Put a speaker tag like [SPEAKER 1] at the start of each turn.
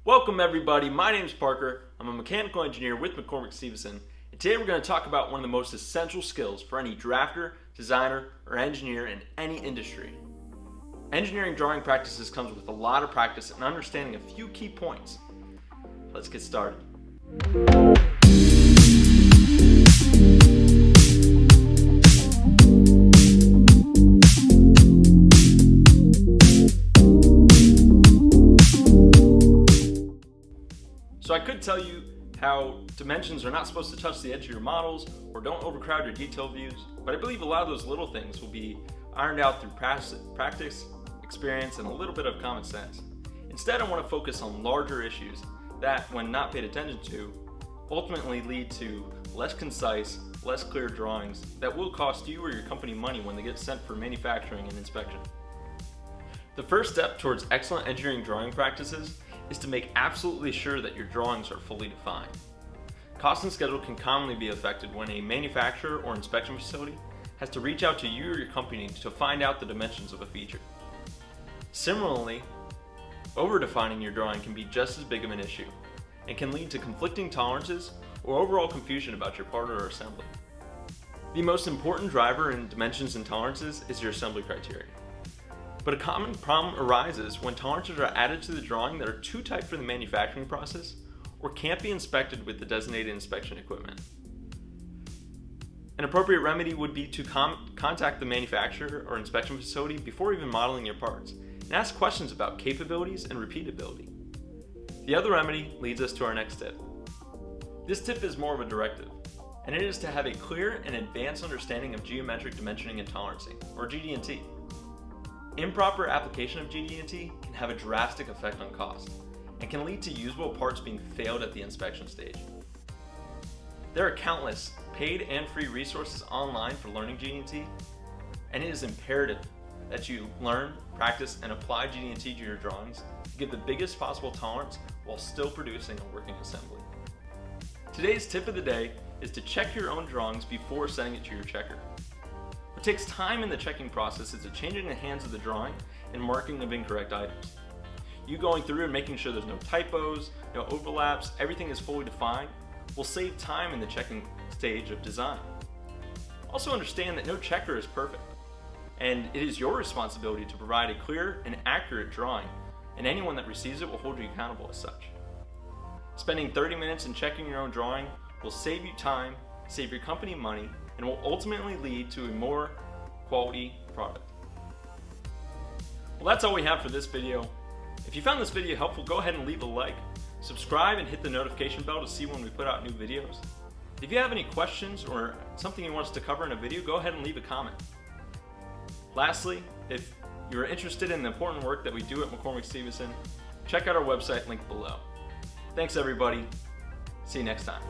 [SPEAKER 1] Welcome everybody, my name is Parker. I'm a mechanical engineer with McCormick Stevenson, and today we're going to talk about one of the most essential skills for any drafter, designer, or engineer in any industry. Engineering drawing practices comes with a lot of practice and understanding a few key points. Let's get started. So I could tell you how dimensions are not supposed to touch the edge of your models or don't overcrowd your detail views, but I believe a lot of those little things will be ironed out through practice, experience, and a little bit of common sense. Instead, I want to focus on larger issues that, when not paid attention to, ultimately lead to less concise, less clear drawings that will cost you or your company money when they get sent for manufacturing and inspection. The first step towards excellent engineering drawing practices is to make absolutely sure that your drawings are fully defined. Cost and schedule can commonly be affected when a manufacturer or inspection facility has to reach out to you or your company to find out the dimensions of a feature. Similarly, over-defining your drawing can be just as big of an issue and can lead to conflicting tolerances or overall confusion about your part or assembly. The most important driver in dimensions and tolerances is your assembly criteria. But a common problem arises when tolerances are added to the drawing that are too tight for the manufacturing process or can't be inspected with the designated inspection equipment. An appropriate remedy would be to contact the manufacturer or inspection facility before even modeling your parts and ask questions about capabilities and repeatability. The other remedy leads us to our next tip. This tip is more of a directive, and it is to have a clear and advanced understanding of geometric dimensioning and tolerancing, or GD&T. Improper application of GD&T can have a drastic effect on cost and can lead to usable parts being failed at the inspection stage. There are countless paid and free resources online for learning GD&T, and it is imperative that you learn, practice, and apply GD&T to your drawings to give the biggest possible tolerance while still producing a working assembly. Today's tip of the day is to check your own drawings before sending it to your checker. What takes time in the checking process is the changing the hands of the drawing and marking of incorrect items. You going through and making sure there's no typos, no overlaps, everything is fully defined will save time in the checking stage of design. Also understand that no checker is perfect, and it is your responsibility to provide a clear and accurate drawing, and anyone that receives it will hold you accountable as such. Spending 30 minutes in checking your own drawing will save you time, save your company money, and will ultimately lead to a more quality product. Well, that's all we have for this video. If you found this video helpful, go ahead and leave a like, subscribe, and hit the notification bell to see when we put out new videos. If you have any questions or something you want us to cover in a video, go ahead and leave a comment. Lastly, if you're interested in the important work that we do at McCormick Stevenson, check out our website linked below. Thanks everybody. See you next time.